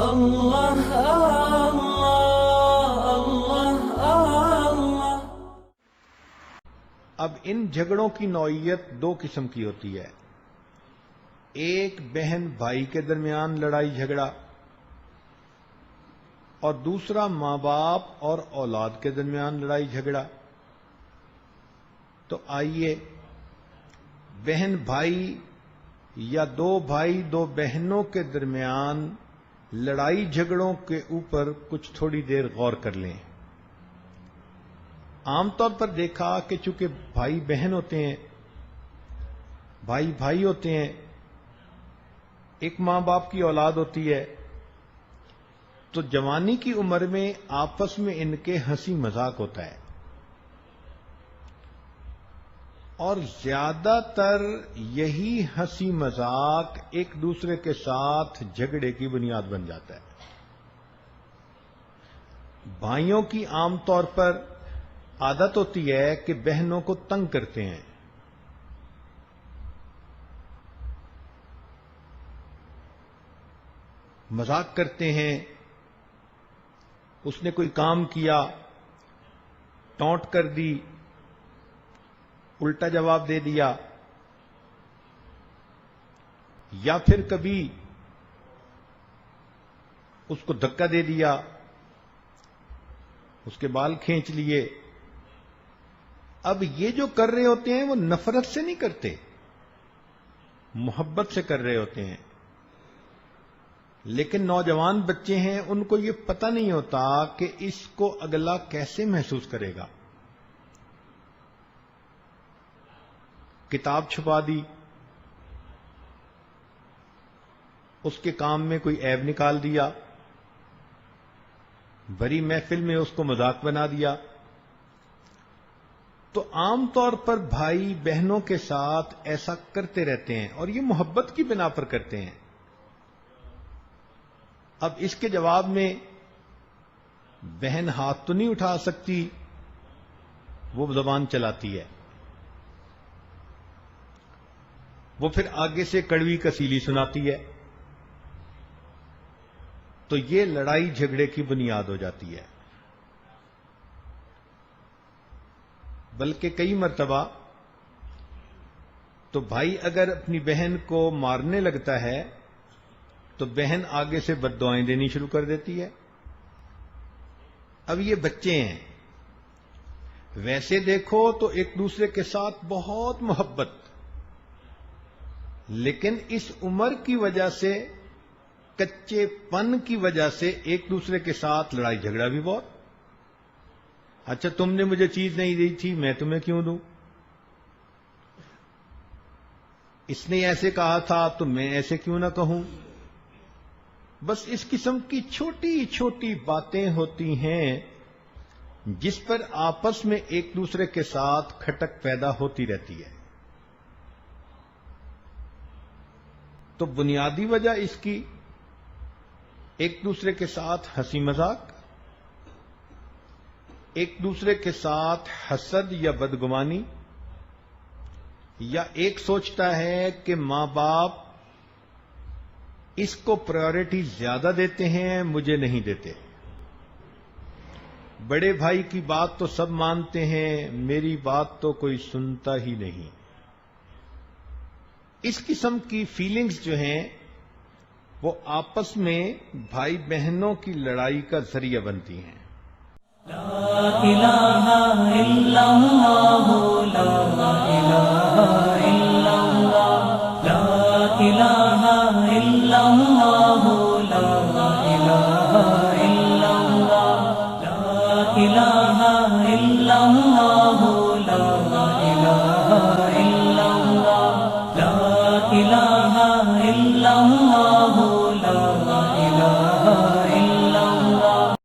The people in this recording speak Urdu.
اللہ اللہ اللہ۔ اب ان جھگڑوں کی نوعیت دو قسم کی ہوتی ہے، ایک بہن بھائی کے درمیان لڑائی جھگڑا، اور دوسرا ماں باپ اور اولاد کے درمیان لڑائی جھگڑا۔ تو آئیے بہن بھائی یا دو بھائی دو بہنوں کے درمیان لڑائی جھگڑوں کے اوپر کچھ تھوڑی دیر غور کر لیں۔ عام طور پر دیکھا کہ چونکہ بھائی بہن ہوتے ہیں، بھائی بھائی ہوتے ہیں، ایک ماں باپ کی اولاد ہوتی ہے، تو جوانی کی عمر میں آپس میں ان کے ہنسی مذاق ہوتا ہے، اور زیادہ تر یہی ہنسی مذاق ایک دوسرے کے ساتھ جھگڑے کی بنیاد بن جاتا ہے۔ بھائیوں کی عام طور پر عادت ہوتی ہے کہ بہنوں کو تنگ کرتے ہیں، مذاق کرتے ہیں، اس نے کوئی کام کیا، ٹونٹ کر دی، الٹا جواب دے دیا، یا پھر کبھی اس کو دھکا دے دیا، اس کے بال کھینچ لیے۔ اب یہ جو کر رہے ہوتے ہیں وہ نفرت سے نہیں کرتے، محبت سے کر رہے ہوتے ہیں، لیکن نوجوان بچے ہیں، ان کو یہ پتہ نہیں ہوتا کہ اس کو اگلا کیسے محسوس کرے گا۔ کتاب چھپا دی، اس کے کام میں کوئی عیب نکال دیا، بڑی محفل میں اس کو مذاق بنا دیا۔ تو عام طور پر بھائی بہنوں کے ساتھ ایسا کرتے رہتے ہیں، اور یہ محبت کی بنا پر کرتے ہیں۔ اب اس کے جواب میں بہن ہاتھ تو نہیں اٹھا سکتی، وہ زبان چلاتی ہے، وہ پھر آگے سے کڑوی کسیلی سناتی ہے، تو یہ لڑائی جھگڑے کی بنیاد ہو جاتی ہے۔ بلکہ کئی مرتبہ تو بھائی اگر اپنی بہن کو مارنے لگتا ہے تو بہن آگے سے بد دعائیں دینی شروع کر دیتی ہے۔ اب یہ بچے ہیں، ویسے دیکھو تو ایک دوسرے کے ساتھ بہت محبت، لیکن اس عمر کی وجہ سے، کچے پن کی وجہ سے ایک دوسرے کے ساتھ لڑائی جھگڑا بھی بہت۔ اچھا تم نے مجھے چیز نہیں دی تھی، میں تمہیں کیوں دوں؟ اس نے ایسے کہا تھا تو میں ایسے کیوں نہ کہوں؟ بس اس قسم کی چھوٹی چھوٹی باتیں ہوتی ہیں جس پر آپس میں ایک دوسرے کے ساتھ کھٹک پیدا ہوتی رہتی ہے۔ تو بنیادی وجہ اس کی ایک دوسرے کے ساتھ ہنسی مذاق، ایک دوسرے کے ساتھ حسد یا بدگمانی، یا ایک سوچتا ہے کہ ماں باپ اس کو پرائیورٹی زیادہ دیتے ہیں، مجھے نہیں دیتے، بڑے بھائی کی بات تو سب مانتے ہیں، میری بات تو کوئی سنتا ہی نہیں۔ اس قسم کی فیلنگز جو ہیں وہ آپس میں بھائی بہنوں کی لڑائی کا ذریعہ بنتی ہیں۔ لا الہ الا اللہ، لا الہ الا اللہ، لا الہ الا اللہ، لا الہ الا اللہ، لا الہ الا اللہ، لا الہ الا اللہ، لا الہ الا اللہ۔